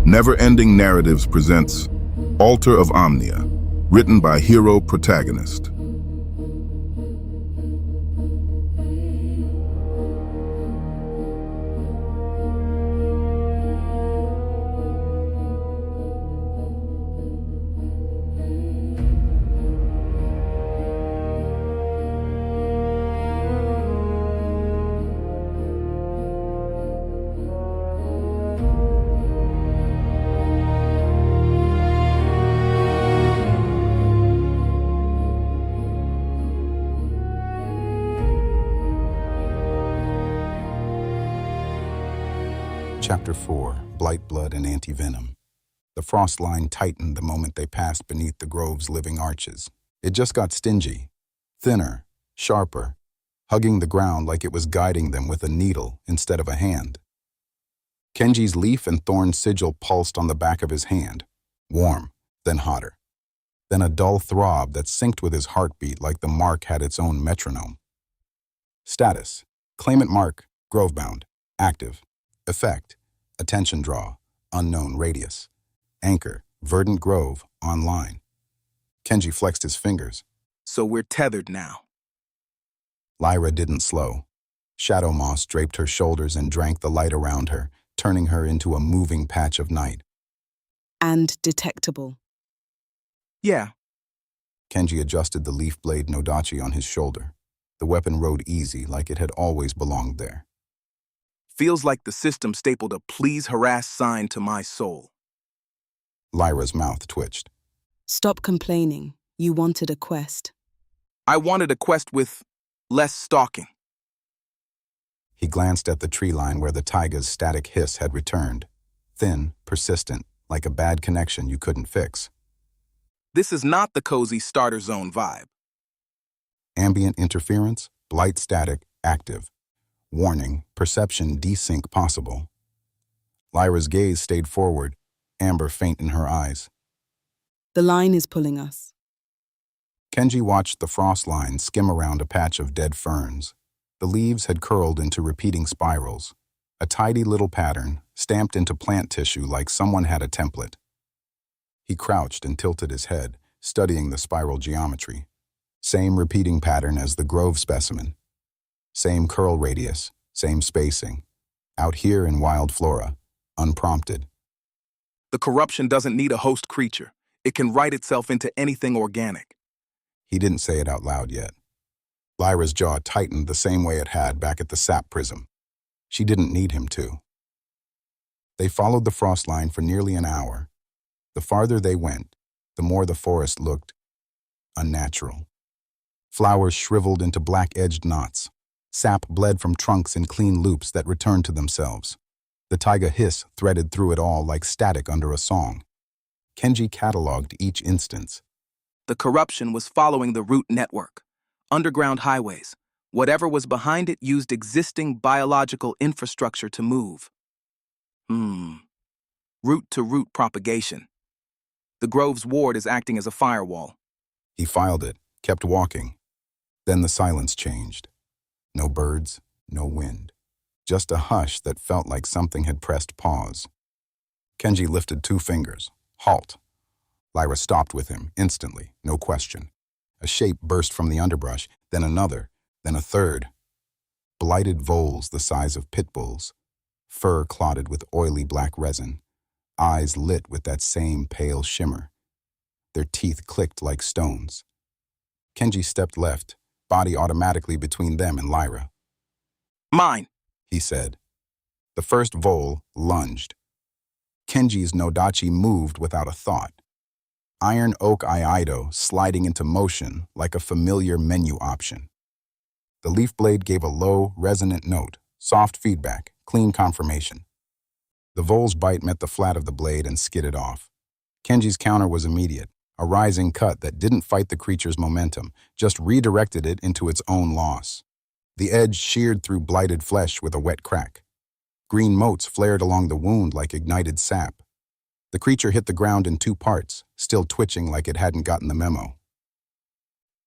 Never-Ending Narratives presents Altar of Omnia, written by hero protagonist. Chapter 4, Blight Blood and Anti-Venom. The frost line tightened the moment they passed beneath the grove's living arches. It just got stingy, thinner, sharper, hugging the ground like it was guiding them with a needle instead of a hand. Kenji's leaf and thorn sigil pulsed on the back of his hand, warm, then hotter. Then a dull throb that synced with his heartbeat like the mark had its own metronome. Status: Claimant mark, Grovebound, active. Effect: Attention draw, unknown radius. Anchor: Verdant Grove, online. Kenji flexed his fingers. So we're tethered now. Lyra didn't slow. Shadow moss draped her shoulders and drank the light around her, turning her into a moving patch of night. And detectable. Yeah. Kenji adjusted the leaf blade Nodachi on his shoulder. The weapon rode easy, like it had always belonged there. Feels like the system stapled a please harass sign to my soul. Lyra's mouth twitched. Stop complaining. You wanted a quest. I wanted a quest with less stalking. He glanced at the tree line where the taiga's static hiss had returned. Thin, persistent, like a bad connection you couldn't fix. This is not the cozy starter zone vibe. Ambient interference, blight static, active. Warning, perception desync possible. Lyra's gaze stayed forward, amber faint in her eyes. The line is pulling us. Kenji watched the frost line skim around a patch of dead ferns. The leaves had curled into repeating spirals, a tidy little pattern stamped into plant tissue like someone had a template. He crouched and tilted his head, studying the spiral geometry. Same repeating pattern as the grove specimen. Same curl radius, same spacing. Out here in wild flora, unprompted. The corruption doesn't need a host creature. It can write itself into anything organic. He didn't say it out loud yet. Lyra's jaw tightened the same way it had back at the sap prism. She didn't need him to. They followed the frost line for nearly an hour. The farther they went, the more the forest looked unnatural. Flowers shriveled into black-edged knots. Sap bled from trunks in clean loops that returned to themselves. The taiga hiss threaded through it all like static under a song. Kenji cataloged each instance. The corruption was following the root network. Underground highways. Whatever was behind it used existing biological infrastructure to move. Root-to-root propagation. The grove's ward is acting as a firewall. He filed it, kept walking. Then the silence changed. No birds, no wind. Just a hush that felt like something had pressed pause. Kenji lifted 2 fingers. Halt. Lyra stopped with him, instantly, no question. A shape burst from the underbrush, then another, then a third. Blighted voles the size of pit bulls. Fur clotted with oily black resin. Eyes lit with that same pale shimmer. Their teeth clicked like stones. Kenji stepped left, body automatically between them and Lyra. Mine, he said. The first vole lunged. Kenji's Nodachi moved without a thought. Iron oak iaido sliding into motion like a familiar menu option. The leaf blade gave a low, resonant note, soft feedback, clean confirmation. The vole's bite met the flat of the blade and skidded off. Kenji's counter was immediate. A rising cut that didn't fight the creature's momentum, just redirected it into its own loss. The edge sheared through blighted flesh with a wet crack. Green motes flared along the wound like ignited sap. The creature hit the ground in 2 parts, still twitching like it hadn't gotten the memo.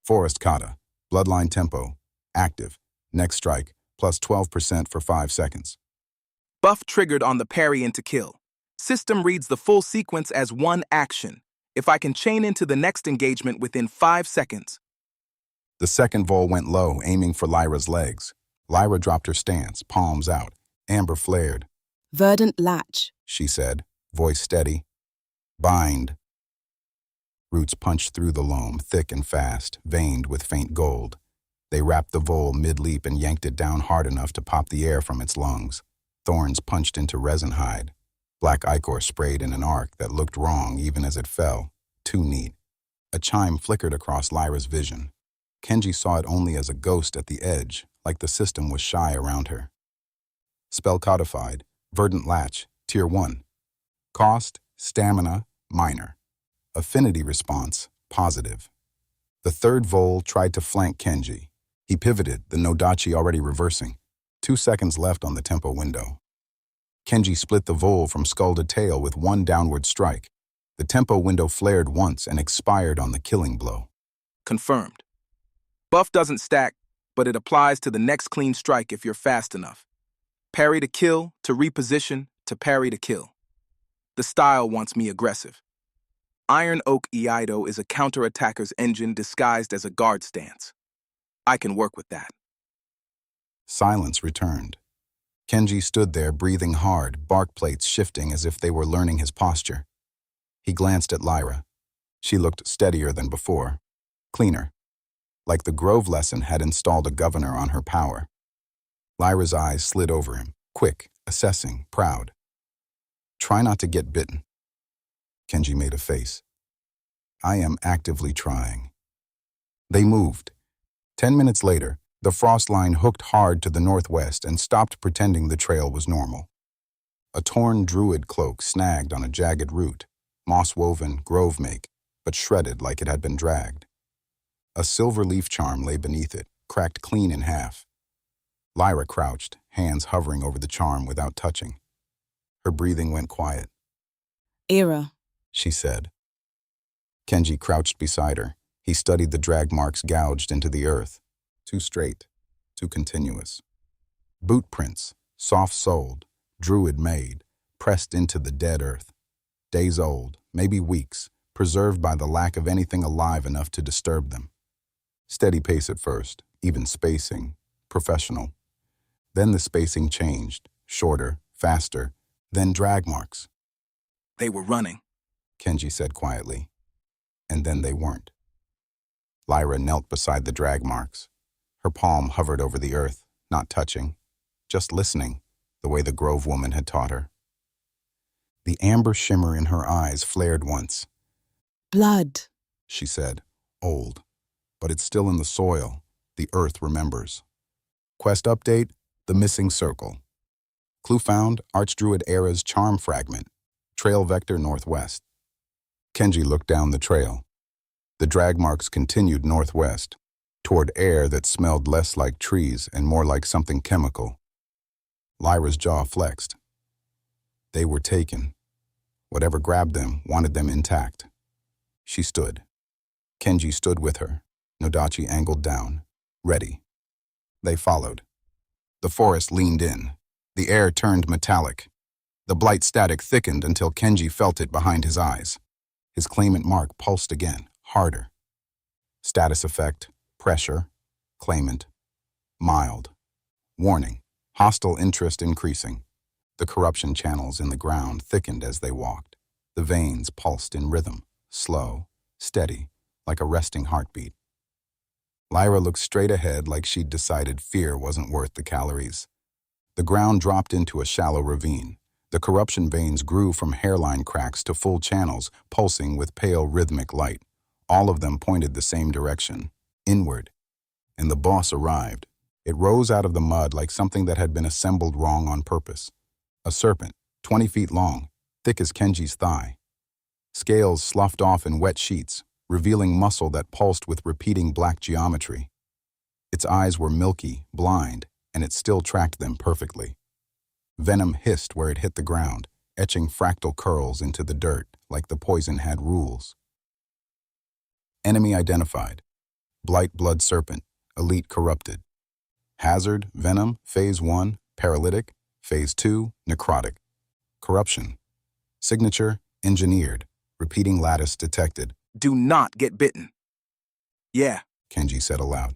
Forest kata, bloodline tempo, active, next strike, plus 12% for 5 seconds. Buff triggered on the parry into kill. System reads the full sequence as one action. If I can chain into the next engagement within 5 seconds. The second vol went low, aiming for Lyra's legs. Lyra dropped her stance, palms out. Amber flared. Verdant latch. She said, voice steady. Bind. Roots punched through the loam, thick and fast, veined with faint gold. They wrapped the vole mid-leap and yanked it down hard enough to pop the air from its lungs. Thorns punched into resin hide. Black ichor sprayed in an arc that looked wrong even as it fell. Too neat. A chime flickered across Lyra's vision. Kenji saw it only as a ghost at the edge, like the system was shy around her. Spell codified, verdant latch, tier 1. Cost, stamina, minor. Affinity response, positive. The third vole tried to flank Kenji. He pivoted, the Nodachi already reversing. 2 seconds left on the tempo window. Kenji split the vole from skull to tail with one downward strike. The tempo window flared once and expired on the killing blow. Confirmed. Buff doesn't stack, but it applies to the next clean strike if you're fast enough. Parry to kill, to reposition, to parry to kill. The style wants me aggressive. Iron Oak Iaido is a counterattacker's engine disguised as a guard stance. I can work with that. Silence returned. Kenji stood there breathing hard, bark plates shifting as if they were learning his posture. He glanced at Lyra. She looked steadier than before, cleaner, like the Grove lesson had installed a governor on her power. Lyra's eyes slid over him, quick, assessing, proud. Try not to get bitten. Kenji made a face. I am actively trying. They moved. 10 minutes later, the frost line hooked hard to the northwest and stopped pretending the trail was normal. A torn druid cloak snagged on a jagged root, moss-woven, grove make, but shredded like it had been dragged. A silver leaf charm lay beneath it, cracked clean in half. Lyra crouched, hands hovering over the charm without touching. Her breathing went quiet. Era. She said. Kenji crouched beside her. He studied the drag marks gouged into the earth. Too straight, too continuous. Boot prints, soft-soled, druid-made, pressed into the dead earth. Days old, maybe weeks, preserved by the lack of anything alive enough to disturb them. Steady pace at first, even spacing, professional. Then the spacing changed, shorter, faster, then drag marks. They were running, Kenji said quietly. And then they weren't. Lyra knelt beside the drag marks. Her palm hovered over the earth, not touching, just listening, the way the Grove woman had taught her. The amber shimmer in her eyes flared once. Blood. She said, old. But it's still in the soil. The earth remembers. Quest update, the missing circle. Clue found, Archdruid Era's charm fragment. Trail vector northwest. Kenji looked down the trail. The drag marks continued northwest, toward air that smelled less like trees and more like something chemical. Lyra's jaw flexed. They were taken. Whatever grabbed them wanted them intact. She stood. Kenji stood with her, Nodachi angled down, ready. They followed. The forest leaned in. The air turned metallic. The blight static thickened until Kenji felt it behind his eyes. His claimant mark pulsed again, harder. Status effect, pressure, claimant, mild. Warning, hostile interest increasing. The corruption channels in the ground thickened as they walked. The veins pulsed in rhythm, slow, steady, like a resting heartbeat. Lyra looked straight ahead like she'd decided fear wasn't worth the calories. The ground dropped into a shallow ravine. The corruption veins grew from hairline cracks to full channels, pulsing with pale rhythmic light. All of them pointed the same direction, inward. And the boss arrived. It rose out of the mud like something that had been assembled wrong on purpose. A serpent, 20 feet long, thick as Kenji's thigh. Scales sloughed off in wet sheets, revealing muscle that pulsed with repeating black geometry. Its eyes were milky, blind, and it still tracked them perfectly. Venom hissed where it hit the ground, etching fractal curls into the dirt like the poison had rules. Enemy identified. Blight blood serpent, elite corrupted. Hazard, venom, phase 1, paralytic, phase 2, necrotic. Corruption. Signature, engineered. Repeating lattice detected. Do not get bitten. Yeah, Kenji said aloud.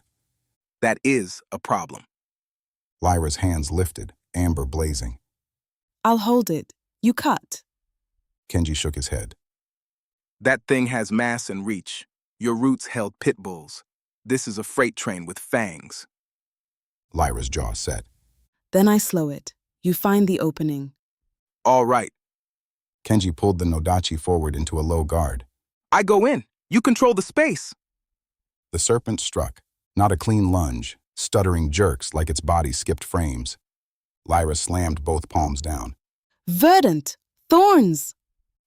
that is a problem. Lyra's hands lifted, amber blazing. I'll hold it. You cut. Kenji shook his head. That thing has mass and reach. Your roots held pit bulls. This is a freight train with fangs. Lyra's jaw set. Then I slow it. You find the opening. All right, Kenji pulled the Nodachi forward into a low guard. I go in. You control the space. The serpent struck. Not a clean lunge, stuttering jerks like its body skipped frames. Lyra slammed both palms down. Verdant! Thorns!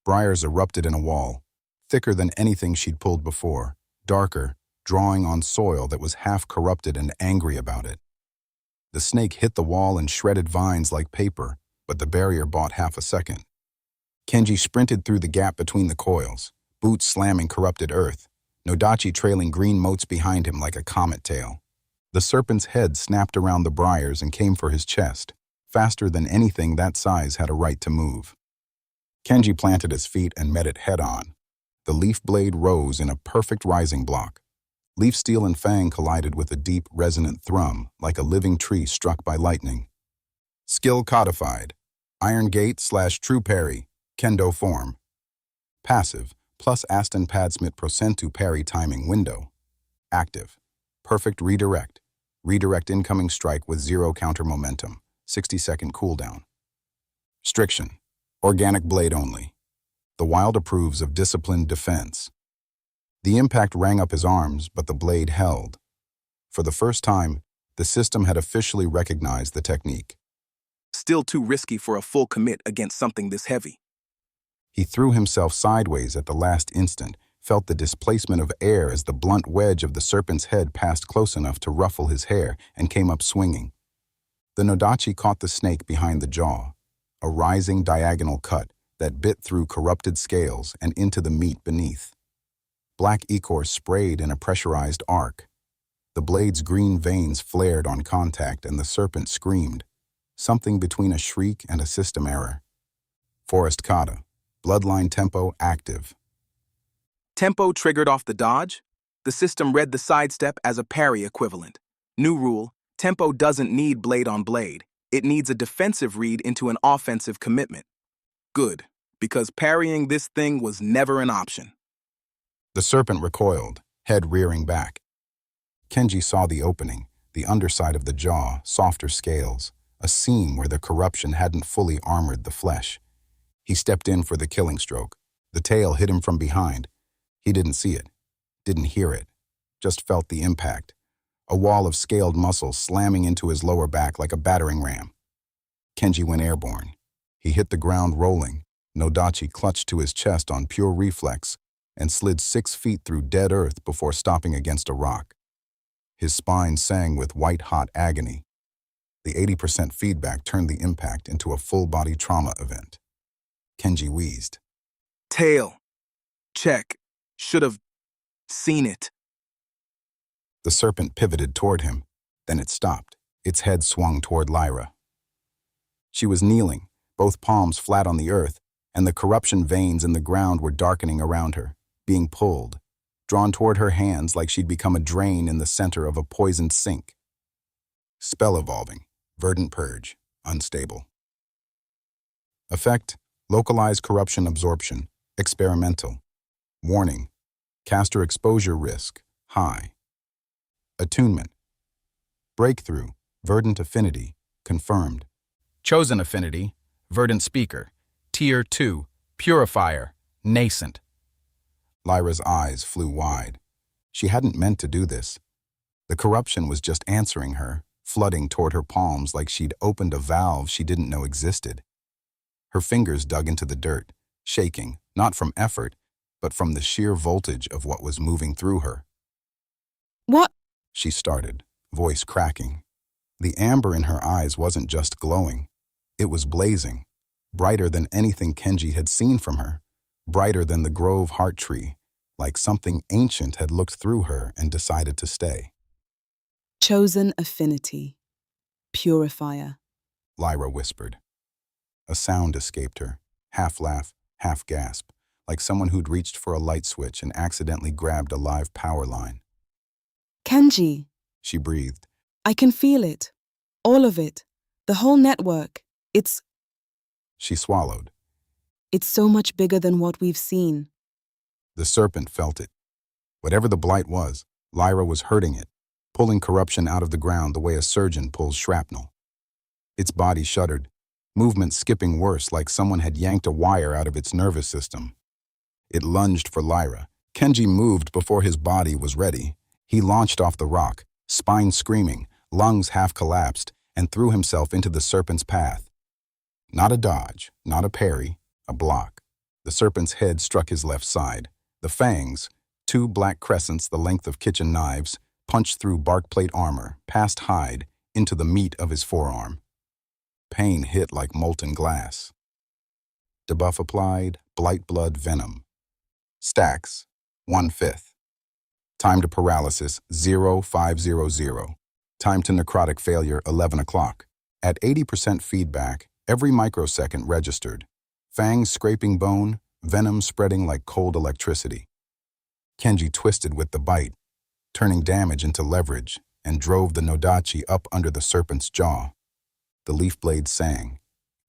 Briars erupted in a wall, thicker than anything she'd pulled before, darker, drawing on soil that was half corrupted and angry about it. The snake hit the wall and shredded vines like paper, but the barrier bought half a second. Kenji sprinted through the gap between the coils, boots slamming corrupted earth, Nodachi trailing green motes behind him like a comet tail. The serpent's head snapped around the briars and came for his chest, faster than anything that size had a right to move. Kenji planted his feet and met it head-on. The leaf blade rose in a perfect rising block. Leaf steel and fang collided with a deep, resonant thrum, like a living tree struck by lightning. Skill codified. Iron Gate / True Parry. Kendo form. Passive, plus Aston Padsmith Procentu Parry timing window. Active. Perfect redirect. Redirect incoming strike with 0 counter momentum. 60-second cooldown. Striction. Organic blade only. The Wild approves of disciplined defense. The impact rang up his arms, but the blade held. For the first time, the system had officially recognized the technique. Still too risky for a full commit against something this heavy. He threw himself sideways at the last instant, felt the displacement of air as the blunt wedge of the serpent's head passed close enough to ruffle his hair and came up swinging. The Nodachi caught the snake behind the jaw, a rising diagonal cut that bit through corrupted scales and into the meat beneath. Black ichor sprayed in a pressurized arc. The blade's green veins flared on contact and the serpent screamed, something between a shriek and a system error. Forest kata. Bloodline tempo active. Tempo triggered off the dodge. The system read the sidestep as a parry equivalent. New rule, tempo doesn't need blade on blade. It needs a defensive read into an offensive commitment. Good, because parrying this thing was never an option. The serpent recoiled, head rearing back. Kenji saw the opening, the underside of the jaw, softer scales, a seam where the corruption hadn't fully armored the flesh. He stepped in for the killing stroke. The tail hit him from behind. He didn't see it, didn't hear it, just felt the impact. A wall of scaled muscle slamming into his lower back like a battering ram. Kenji went airborne. He hit the ground rolling. Nodachi clutched to his chest on pure reflex and slid 6 feet through dead earth before stopping against a rock. His spine sang with white-hot agony. The 80% feedback turned the impact into a full-body trauma event. Kenji wheezed. Tail. Check. Should have seen it. The serpent pivoted toward him. Then it stopped. Its head swung toward Lyra. She was kneeling, both palms flat on the earth, and the corruption veins in the ground were darkening around her, being pulled, drawn toward her hands like she'd become a drain in the center of a poisoned sink. Spell evolving. Verdant purge. Unstable. Effect. Localized corruption absorption. Experimental. Warning. Caster exposure risk. High. Attunement. Breakthrough. Verdant affinity. Confirmed. Chosen affinity. Verdant speaker. Tier 2. Purifier. Nascent. Lyra's eyes flew wide. She hadn't meant to do this. The corruption was just answering her, flooding toward her palms like she'd opened a valve she didn't know existed. Her fingers dug into the dirt, shaking, not from effort, but from the sheer voltage of what was moving through her. What? She started, voice cracking. The amber in her eyes wasn't just glowing. It was blazing, brighter than anything Kenji had seen from her, brighter than the grove heart tree, like something ancient had looked through her and decided to stay. Chosen affinity. Purifier. Lyra whispered. A sound escaped her, half laugh, half gasp, like someone who'd reached for a light switch and accidentally grabbed a live power line. Kenji, She breathed. I can feel it. All of it. The whole network. She swallowed. It's so much bigger than what we've seen. The serpent felt it. Whatever the blight was, Lyra was hurting it, pulling corruption out of the ground the way a surgeon pulls shrapnel. Its body shuddered, movement skipping worse, like someone had yanked a wire out of its nervous system. It lunged for Lyra. Kenji moved before his body was ready. He launched off the rock, spine screaming, lungs half collapsed, and threw himself into the serpent's path. Not a dodge, not a parry, a block. The serpent's head struck his left side. The fangs, two black crescents the length of kitchen knives, punched through bark plate armor, past hide, into the meat of his forearm. Pain hit like molten glass. Debuff applied, blight blood venom. Stacks, 1/5. Time to paralysis, 0500. Time to necrotic failure, 11 o'clock. At 80% feedback, every microsecond registered. Fangs scraping bone, venom spreading like cold electricity. Kenji twisted with the bite, turning damage into leverage, and drove the Nodachi up under the serpent's jaw. The leaf blade sang.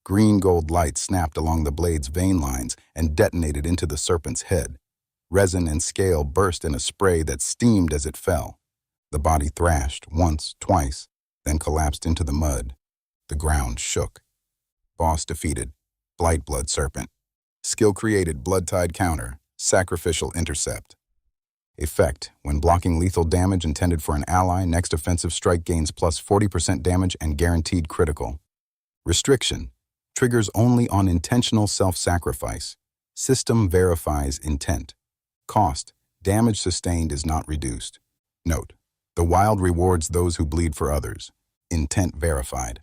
Green-gold light snapped along the blade's vein lines and detonated into the serpent's head. Resin and scale burst in a spray that steamed as it fell. The body thrashed once, twice, then collapsed into the mud. The ground shook. Boss defeated. Blight blood serpent. Skill created blood tide counter. Sacrificial intercept. Effect: when blocking lethal damage intended for an ally, next offensive strike gains plus 40% damage and guaranteed critical. Restriction: triggers only on intentional self-sacrifice. System verifies intent. Cost: damage sustained is not reduced. Note: the wild rewards those who bleed for others. Intent verified.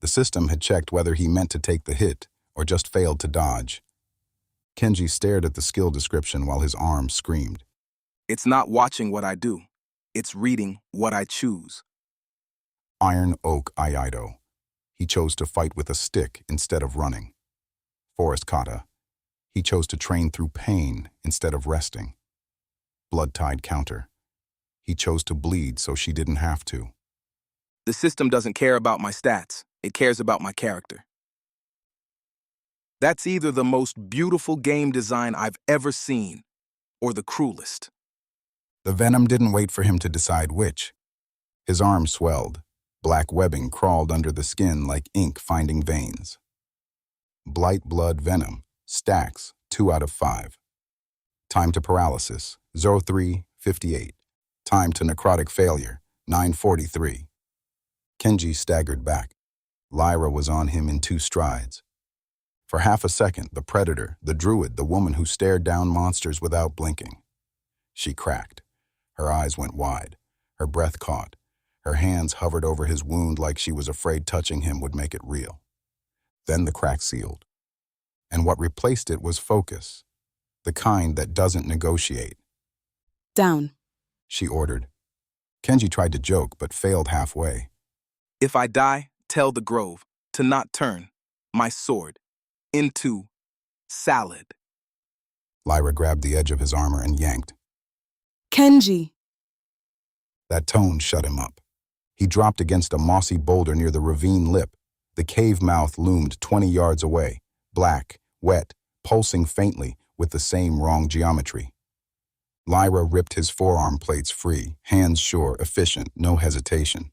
The system had checked whether he meant to take the hit or just failed to dodge. Kenji stared at the skill description while his arm screamed. It's not watching what I do. It's reading what I choose. Iron Oak Iaido. He chose to fight with a stick instead of running. Forest Kata. He chose to train through pain instead of resting. Blood tide counter. He chose to bleed so she didn't have to. The system doesn't care about my stats. It cares about my character. That's either the most beautiful game design I've ever seen, or the cruelest. The venom didn't wait for him to decide which. His arm swelled. Black webbing crawled under the skin like ink finding veins. Blight blood venom. Stacks, 2 out of 5. Time to paralysis, 03:58. Time to necrotic failure, 9:43. Kenji staggered back. Lyra was on him in 2 strides. For half a second, the predator, the druid, the woman who stared down monsters without blinking. She cracked. Her eyes went wide. Her breath caught. Her hands hovered over his wound like she was afraid touching him would make it real. Then the crack sealed. And what replaced it was focus. The kind that doesn't negotiate. Down. She ordered. Kenji tried to joke, but failed halfway. If I die, tell the grove to not turn my sword into salad. Lyra grabbed the edge of his armor and yanked. Kenji. That tone shut him up. He dropped against a mossy boulder near the ravine lip. The cave mouth loomed 20 yards away, black, wet, pulsing faintly with the same wrong geometry. Lyra ripped his forearm plates free, hands sure, efficient, no hesitation.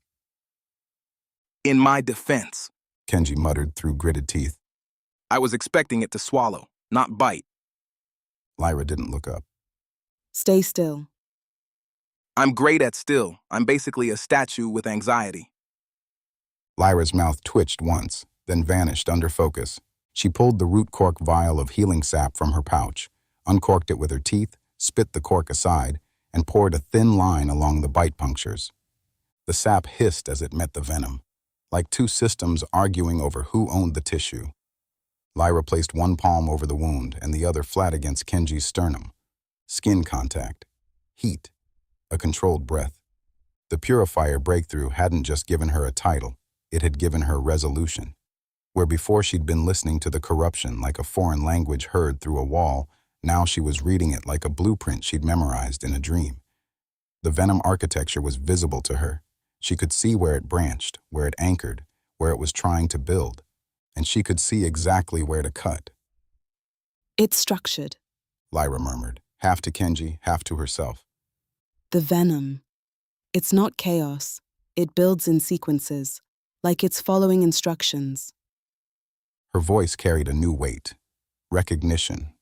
In my defense, Kenji muttered through gritted teeth. I was expecting it to swallow, not bite. Lyra didn't look up. Stay still. I'm great at still. I'm basically a statue with anxiety. Lyra's mouth twitched once, then vanished under focus. She pulled the root cork vial of healing sap from her pouch, uncorked it with her teeth, spit the cork aside, and poured a thin line along the bite punctures. The sap hissed as it met the venom, like 2 systems arguing over who owned the tissue. Lyra placed one palm over the wound and the other flat against Kenji's sternum. Skin contact. Heat. A controlled breath. The purifier breakthrough hadn't just given her a title, it had given her resolution. Where before she'd been listening to the corruption like a foreign language heard through a wall, now she was reading it like a blueprint she'd memorized in a dream. The venom architecture was visible to her. She could see where it branched, where it anchored, where it was trying to build, and she could see exactly where to cut. It's structured. Lyra murmured, half to Kenji, half to herself. The venom. It's not chaos. It builds in sequences, like it's following instructions. Her voice carried a new weight. Recognition.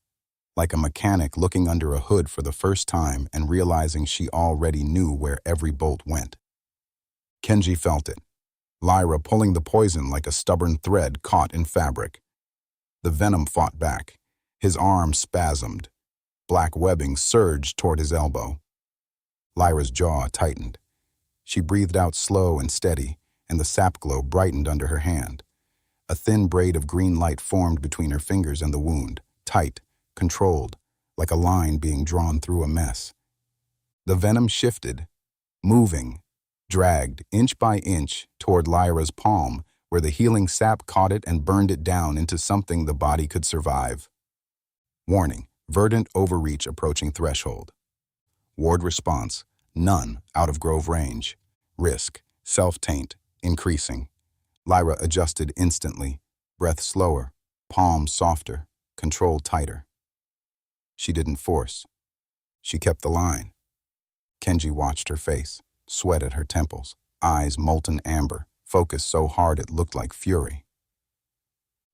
Like a mechanic looking under a hood for the first time and realizing she already knew where every bolt went. Kenji felt it. Lyra pulling the poison like a stubborn thread caught in fabric. The venom fought back. His arm spasmed. Black webbing surged toward his elbow. Lyra's jaw tightened. She breathed out slow and steady, and the sap glow brightened under her hand. A thin braid of green light formed between her fingers and the wound, tight, controlled, like a line being drawn through a mess. The venom shifted, moving, dragged inch by inch toward Lyra's palm, where the healing sap caught it and burned it down into something the body could survive. Warning, verdant overreach approaching threshold. Ward response, none out of Grove range. Risk, self-taint, increasing. Lyra adjusted instantly, breath slower, palm softer, control tighter. She didn't force. She kept the line. Kenji watched her face, sweat at her temples, eyes molten amber, focus so hard it looked like fury.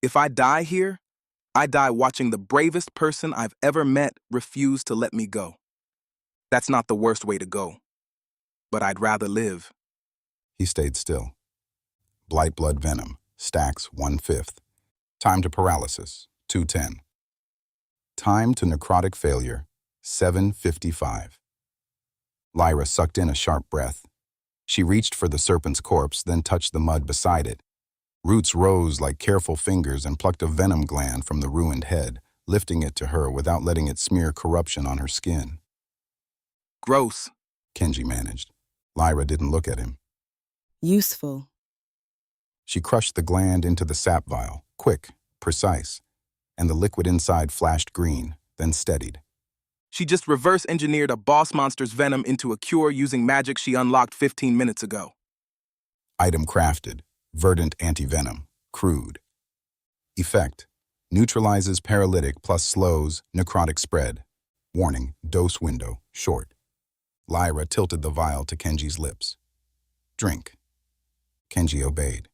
If I die here, I die watching the bravest person I've ever met refuse to let me go. That's not the worst way to go, but I'd rather live. He stayed still. Blight blood venom, stacks 1/5. Time to paralysis, 210. Time to necrotic failure, 7:55. Lyra sucked in a sharp breath. She reached for the serpent's corpse, then touched the mud beside it. Roots rose like careful fingers and plucked a venom gland from the ruined head, lifting it to her without letting it smear corruption on her skin. Gross, Kenji managed. Lyra didn't look at him. Useful. She crushed the gland into the sap vial, quick, precise, and the liquid inside flashed green, then steadied. She just reverse engineered a boss monster's venom into a cure using magic she unlocked 15 minutes ago. Item crafted, verdant anti-venom, crude. Effect, neutralizes paralytic plus slows necrotic spread. Warning, dose window, short. Lyra tilted the vial to Kenji's lips. Drink. Kenji obeyed.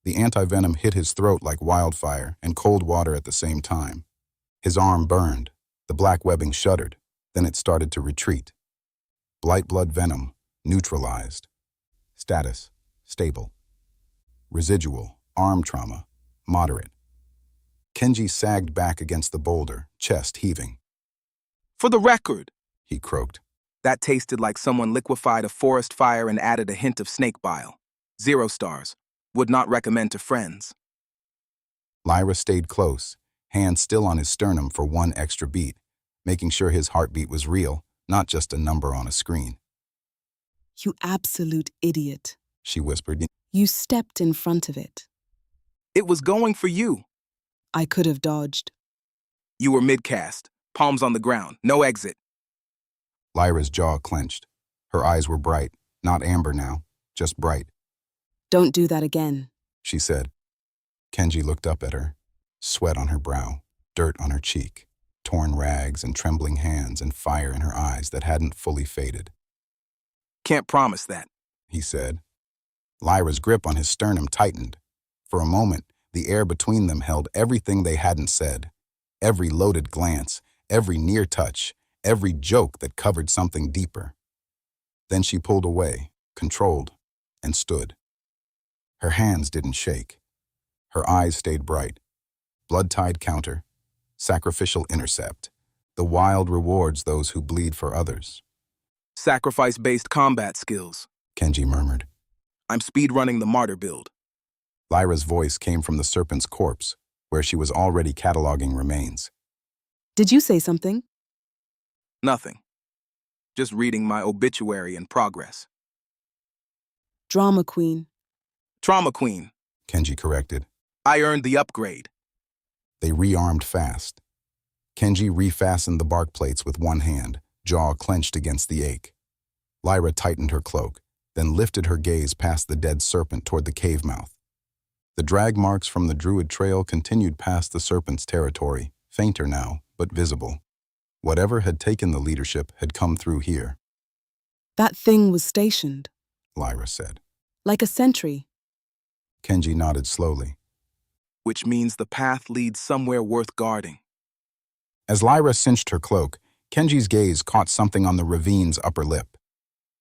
The anti-venom hit his throat like wildfire and cold water at the same time. His arm burned. The black webbing shuddered. Then it started to retreat. Blight blood venom, neutralized. Status, stable. Residual, arm trauma, moderate. Kenji sagged back against the boulder, chest heaving. For the record, He croaked. that tasted like someone liquefied a forest fire and added a hint of snake bile. 0 stars. Would not recommend to friends. Lyra stayed close, hand still on his sternum for one extra beat, making sure his heartbeat was real, not just a number on a screen. You absolute idiot. She whispered. You stepped in front of it. It was going for you. I could have dodged. You were mid-cast, palms on the ground, no exit. Lyra's jaw clenched. Her eyes were bright, not amber now, just bright. Don't do that again. She said. Kenji looked up at her, sweat on her brow, dirt on her cheek, torn rags and trembling hands and fire in her eyes that hadn't fully faded. Can't promise that. He said. Lyra's grip on his sternum tightened. For a moment, the air between them held everything they hadn't said. Every loaded glance, every near touch, every joke that covered something deeper. Then she pulled away, controlled, and stood. Her hands didn't shake. Her eyes stayed bright. Blood-tide counter, sacrificial intercept. The wild rewards those who bleed for others. Sacrifice-based combat skills. Kenji murmured. I'm speedrunning the martyr build. Lyra's voice came from the serpent's corpse, where she was already cataloging remains. Did you say something? Nothing. Just reading my obituary in progress. Drama queen. Trauma queen. Kenji corrected. I earned the upgrade. They rearmed fast. Kenji refastened the bark plates with one hand, jaw clenched against the ache. Lyra tightened her cloak, then lifted her gaze past the dead serpent toward the cave mouth. The drag marks from the druid trail continued past the serpent's territory, fainter now, but visible. Whatever had taken the leadership had come through here, That thing was stationed, Lyra said. like a sentry. Kenji nodded slowly. Which means the path leads somewhere worth guarding. As Lyra cinched her cloak, Kenji's gaze caught something on the ravine's upper lip.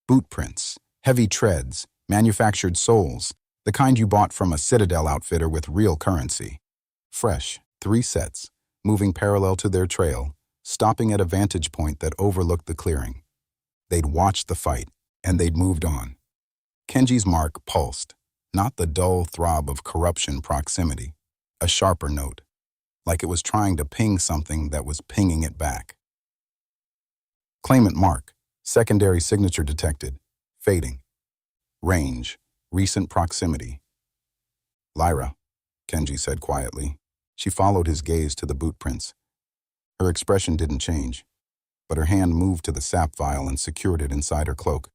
Boot prints, heavy treads, manufactured soles, the kind you bought from a Citadel outfitter with real currency. Fresh, 3 sets, moving parallel to their trail, stopping at a vantage point that overlooked the clearing. They'd watched the fight, and they'd moved on. Kenji's mark pulsed, not the dull throb of corruption proximity, a sharper note, like it was trying to ping something that was pinging it back. Claimant mark, secondary signature detected, fading. Range, recent proximity. Lyra, Kenji said quietly. She followed his gaze to the boot prints. Her expression didn't change, but her hand moved to the sap vial and secured it inside her cloak.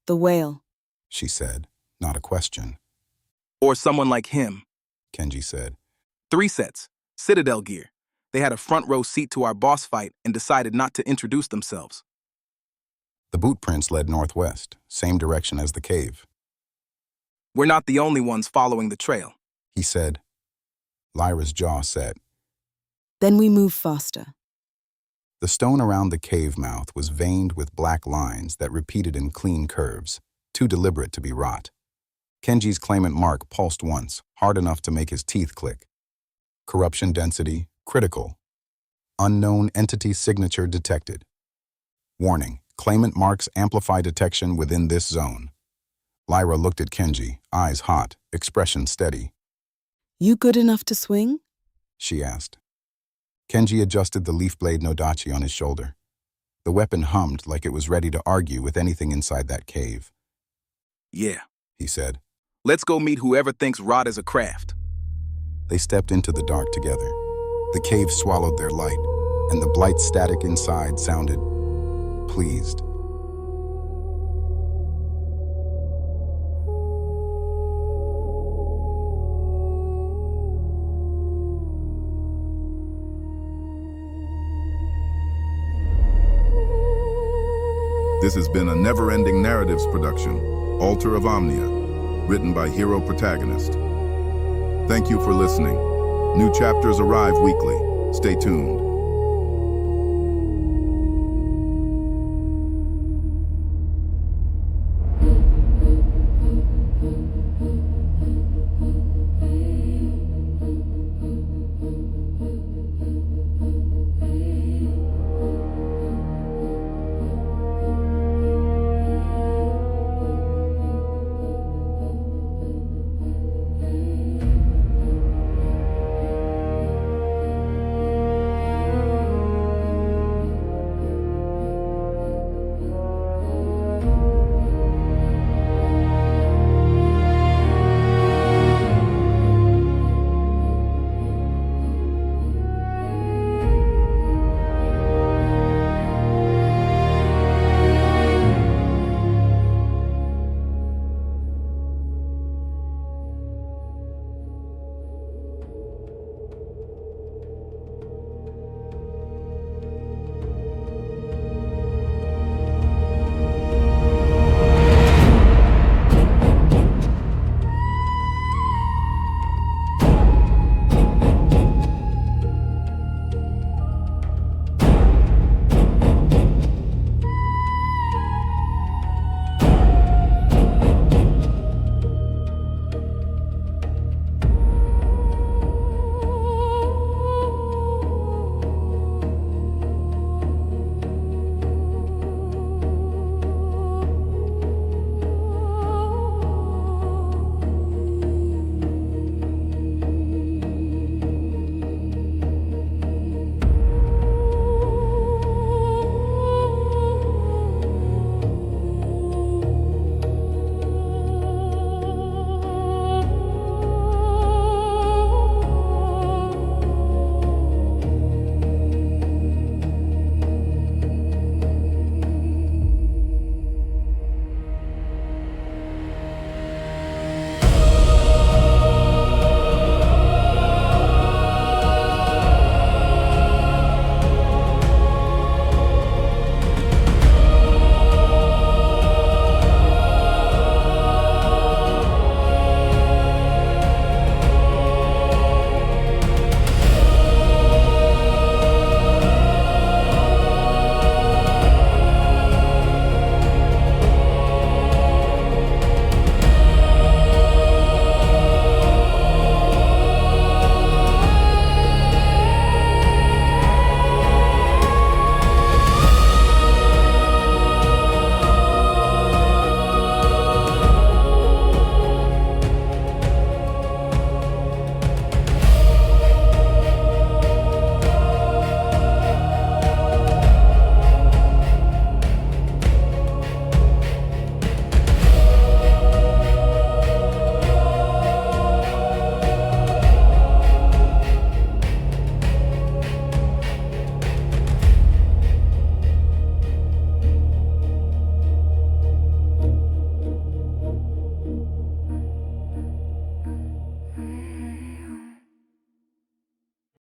The whale. She said, not a question. Or someone like him. Kenji said. 3 sets, Citadel gear. They had a front row seat to our boss fight and decided not to introduce themselves. The boot prints led northwest, same direction as the cave. We're not the only ones following the trail. He said. Lyra's jaw set. Then we move faster. The stone around the cave mouth was veined with black lines that repeated in clean curves, too deliberate to be wrought. Kenji's claimant mark pulsed once, hard enough to make his teeth click. Corruption density, critical. Unknown entity signature detected. Warning, claimant marks amplify detection within this zone. Lyra looked at Kenji, eyes hot, expression steady. You good enough to swing? She asked. Kenji adjusted the leaf blade nodachi on his shoulder. The weapon hummed like it was ready to argue with anything inside that cave. Yeah. He said. Let's go meet whoever thinks rot is a craft. They stepped into the dark together. The cave swallowed their light, and the blight static inside sounded pleased. This has been a never-ending narratives production, Altar of Omnia, written by Hero Protagonist. Thank you for listening. New chapters arrive weekly. Stay tuned.